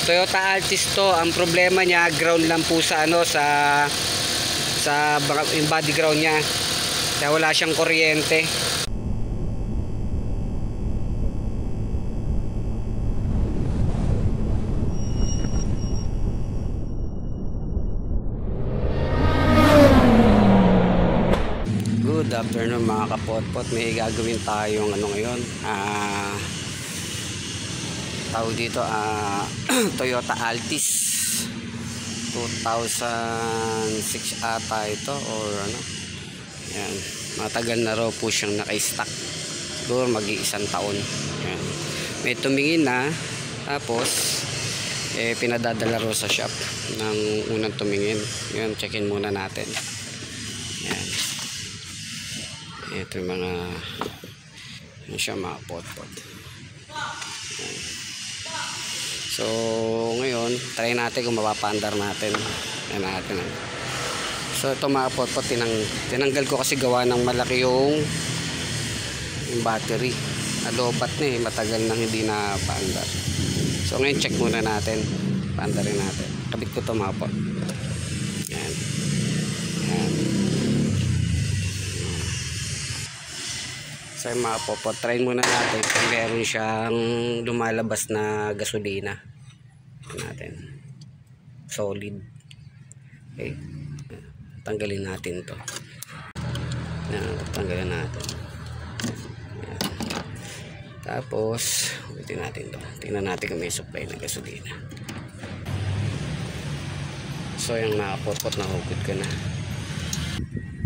Toyota Altis to. Ang problema niya, ground lang po sa ano, sa yung body ground niya. Kaya wala siyang kuryente. Good afternoon mga kapotpot. May gagawin tayong ano ngayon, tawag dito, Toyota Altis 2006 ata ito, or ano. Yan, matagal na raw po siyang naka-stock, siguro mag-iisang taon. Yan, may tumingin na, tapos pinadadala raw sa shop ng unang tumingin. Yan, checkin muna natin. Yan, ito yung mga yun siya, mga pot-pot. So ngayon try natin kung mapapandar natin. Yan natin. So ito mga pot-pot, tinanggal ko kasi gawa ng malaki yung battery. Alobat na matagal nang hindi na paandar. So ngayon check muna natin, paandarin natin. Kabit ko ito mga pot. Yan. Yan. So yung mga popot, try muna natin kung meron siyang lumalabas na gasolina. Natin solid. Okay, tanggalin natin to. Tanggalin natin. Yan. Tapos ulitin natin to. Tingnan natin kung may supply ng gasolina. So yung mga popot, nahugod ko na.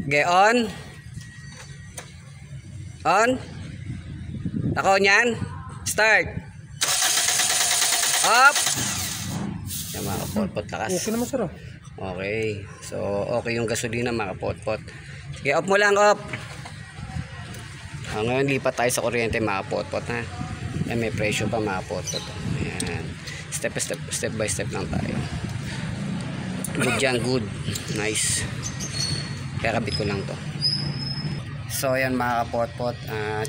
Okay, on. On. Ako niyan. Start. Up. Yan mga kapotpot, lakas. Okay naman sir. Okay. So okay yung gasolina mga kapotpot. Sige, off mo lang, off. Ngayon lipat tayo sa kuryente mga kapotpot, ha. Yan, may presyo pa mga kapotpot. Ayan. Step by step lang tayo. Good yan, good. Nice. Kaya kabit ko lang to. So ayan mga kapotpot,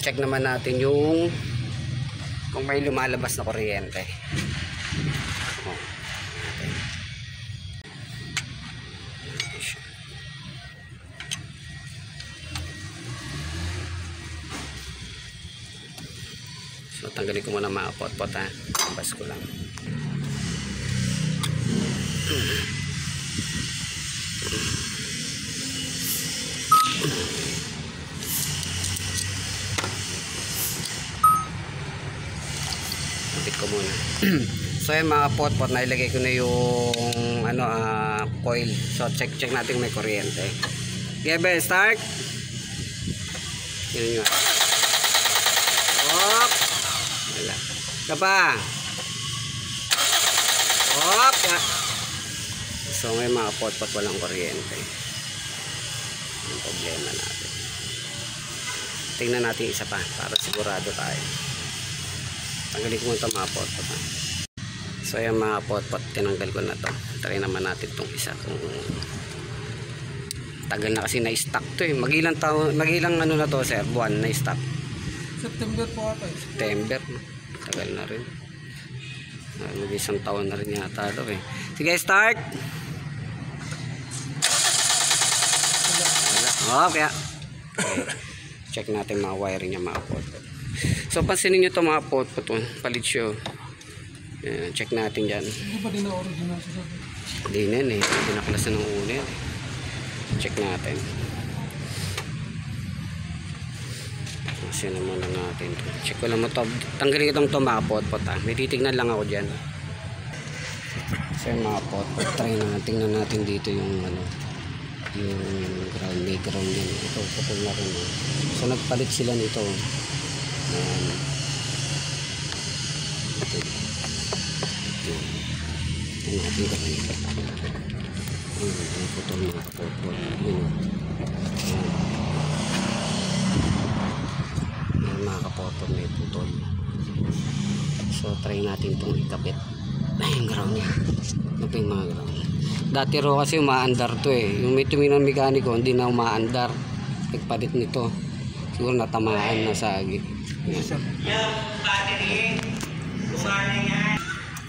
check naman natin yung kung may lumalabas na kuryente. So tanggalin ko muna mga kapotpot, ha. Bas ko lang. Kapit ko muna. So yan mga pot-pot, nailagay ko na yung ano, coil. So check natin kung may kuryente. Okay, Ben, start. Yan yun. Hop. Wala. Isa pa. Hop. So ngayon mga pot-pot, walang kuryente. Yung problema natin. Tingnan natin isa pa para sigurado tayo. Tanggalin ko ito mga pot-pot. So ayan mga pot-pot, tinanggal ko na to. Try naman natin itong isa kung tagal na kasi na-stock to eh. Magilang ano na to sir, buwan na-stock. September po ata. September, tagal na rin. Mag-isang taon na rin yata ito eh. Sige, start. Okay. Check natin mga wiring niya mga pot-pot. So pansinin nyo ito mga pot-pot, palit siya. Check natin dyan. Hindi ba din na original siya? Hindi na eh, pinaklas na ng una yan. Check natin. Kasi naman na natin. Check ko lang mo ito. Tanggalin itong mga pot-pot, ha. May titignan lang ako dyan. So yung mga pot-pot, try na. Tingnan natin dito yung ano, yung ground, may ground yan. Ito, putol na rin. So nagpalit sila nito. Ito natin kami. Ang putol mga kapotpot. Mga kapotpot may putol. So try natin itong ikabit. Ay, yung ground niya. Ito yung mga ground. Dati ro kasi umaandar to eh. Yung may tumingin ng mekaniko, hindi na umaandar. Nagpalit nito. Siguro natamaan na sa agi. Yan.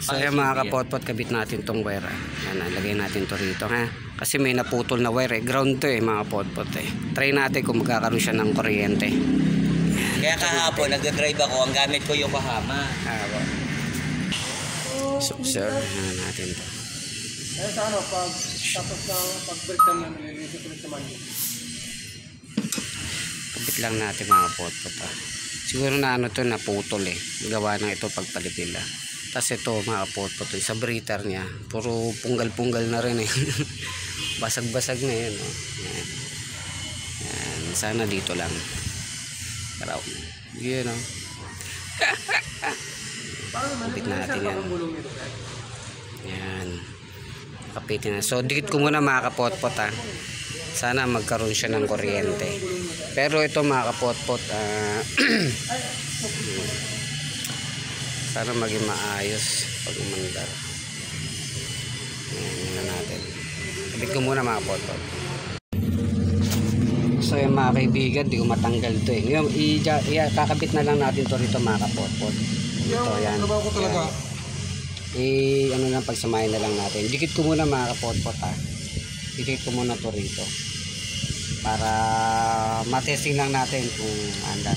So yan mga kapotpot, kabit natin tong wire. Yan, lagay natin to rito ha. Kasi may naputol na wire eh. Ground to eh mga kapotpot eh. Try natin kung magkakaroon siya ng kuryente. Kaya kahapon, nagdadrive ako, ang gamit ko yung Bahama. So, observe natin to. Kaya sa ano, tapos pag-break naman, nililisip ulit naman yun. Kabit lang natin mga kapotpot ha. Siguro na ano to, naputol eh. Gawa ng ito pagpalipila. Tapos ito mga kapotpot, sa breather niya, puro punggal-punggal na rin eh. Basag-basag na yun. Oh. Yan. Yan. Sana dito lang. Karaw. Yun o. Kapit natin yan. Yan. Kapitin na. So dikit ko muna mga kapotpot ha. Sana magkaroon siya ng kuryente. Pero ito mga kapotpot, sana maging maayos pag umandar. Yan na natin. Kapit ko muna mga kapotpot. So yung mga kaibigan, di ko matanggal to eh. Ngayon, kakabit na lang natin to rito mga kapotpot. Ito yan. Trabaho ko talaga. Ano lang, pagsamahin na lang natin. Dikit ko muna mga kapotpot ha. Dikit ko muna to rito. Para matesting lang natin kung andar.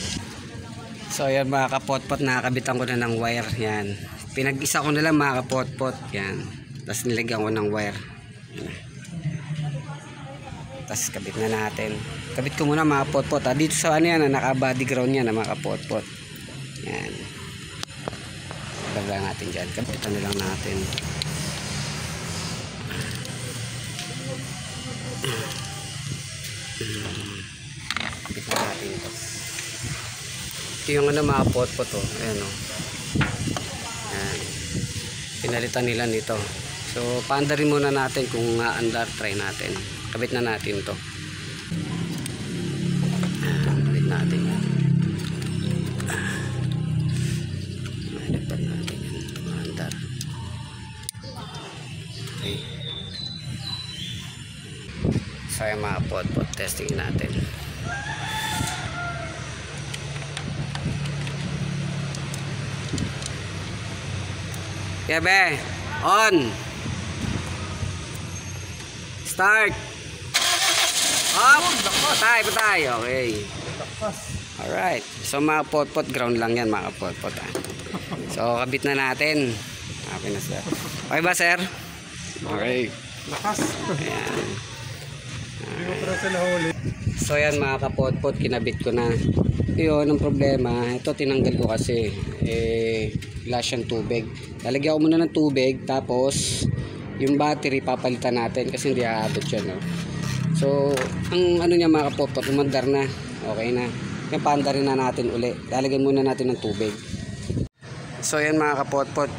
So yan mga kapotpot, nakakabitan ko na ng wire. Yan. Pinag-isa ko na lang mga kapotpot. Yan. Tapos nilagyan ko ng wire. Yan. Tapos kabit na natin. Kabit ko muna mga kapotpot. Dito sa ano yan, naka-body ground yan mga kapotpot. Yan. Lagyan natin dyan. Kabitan na lang natin. Kabit na natin ito. Ito yung ano mga potpot oh. Ayan o. Ayan. Pinalitan nila nito. So paandarin muna natin kung andar, try natin. Kabit na natin to. Kabit natin yan. Malipad natin yan. Andar. Okay. So yung mga potpot, testing natin. Kebe, on. Start. Up. Patay. Okay. Alright. So mga potpot, ground lang yan mga potpot. So kabit na natin. Okay na sir. Okay ba sir? Okay. Lakas. Ayan. Ayan. So yan mga kapotpot, kinabit ko na. Yun ang problema, ito tinanggal ko kasi wala siyang tubig. Lalagyan ko muna ng tubig, tapos yung battery papalitan natin kasi hindi aabot yan no? So ang ano niya mga kapotpot, umandar na. Okay na. Yung paandarin na natin uli. Lalagyan muna natin ng tubig. So yan mga kapotpot,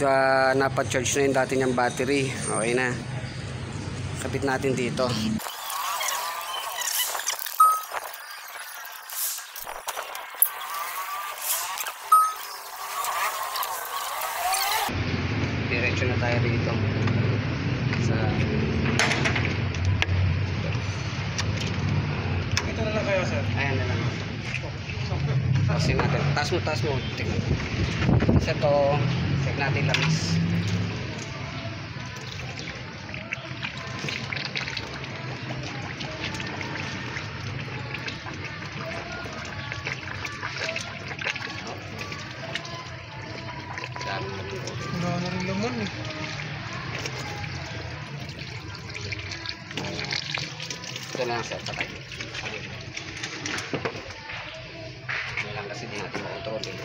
napacharge na yung dati niyang battery. Okay na. Kapit natin dito. Diretso na tayo dito sa Ito na lang kaya sir. ayan na lang. Kasi natin, taas mo tingnan. Kasi ito check natin lamis. Dami na dito. Wala na rin laman eh. Ito lang sir, patay. Ito lang kasi di natin makontrol eh.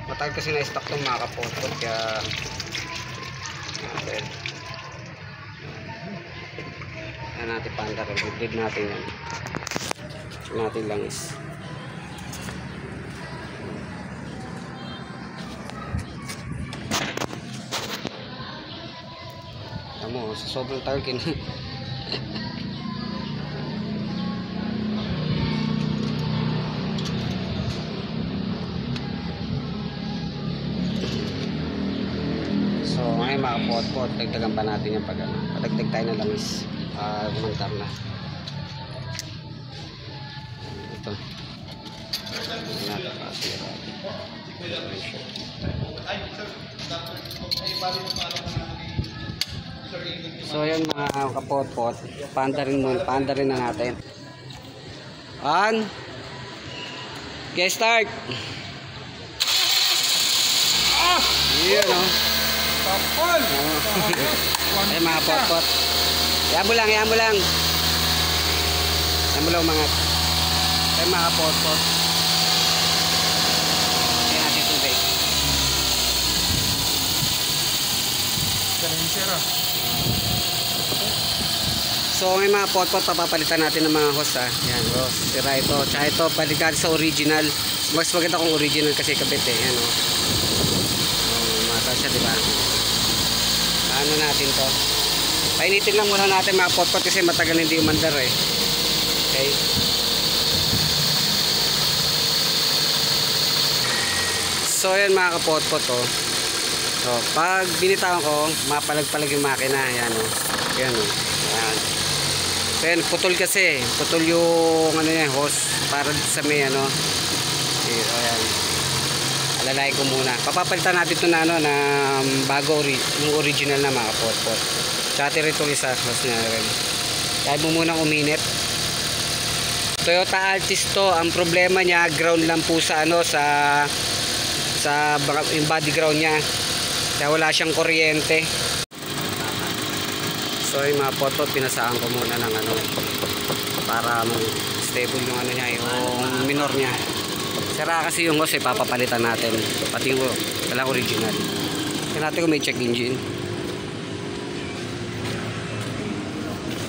Matagal kasi na-stock itong mga kapotpot kaya natin. Ayan natin paandar. Bibig natin yan. Check natin lang is. Mo, sa sobrang tagal So ngayon mga potpot, dagdagan pa natin yung padagdag tayo ng lamis. Gumantar na ito natin pa So yan mga kapot-pot, paanda rin na natin. On. Okay, start. Yun o. Kapal! Ay mga pot-pot. Yan mo lang. Yan mo lang mga. Ay mga pot-pot. Yan natin tubig. Ganun sira. So may mga pot-pot papapalitan natin ng mga hose ha. Yan hose. Sira ito. Tsaka ito palitan sa original. Mas maganda kung original kasi kabit eh. Yan o. Mata siya diba? Ano natin to? Painitin lang muna natin mga pot-pot kasi matagal hindi umandar eh. Okay. So yan mga kapot-pot oh. So pag binitawan ko, mapalag-palag yung makina. Yan o. Yan o. Yan. So yan, putol kasi. Putol yung ano yan, hose. Para sa may ano. Ayan. Alalay ko muna. Papapalitan natin ito na ano, na bago yung original na mga kapot-pot. Tsaka ito isa. Hose na rin. Kaya mo munang uminit. Toyota Altis to. Ang problema niya, ground lang po sa ano, sa yung body ground niya. Kaya wala siyang kuryente. So yung mga pot-pot pinasaan ko muna ng ano para stable yung ano niya, yung minor niya. Sira kasi yung hose, papapalitan natin. Pati yung walang original. Kaya natin kung may check engine.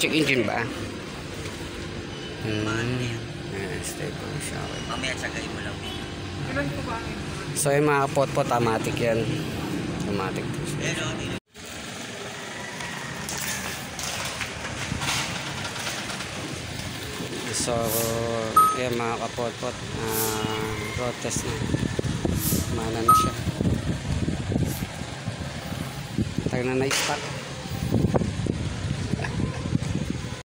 Check engine ba? Stable siya. Mamaya tsagay mo lang. Ilan po ba? So yung mga pot-pot, automatic yan. Automatic po siya. So yan mga kapot-pot, road test na. Mana na siya. Tayo na na-start.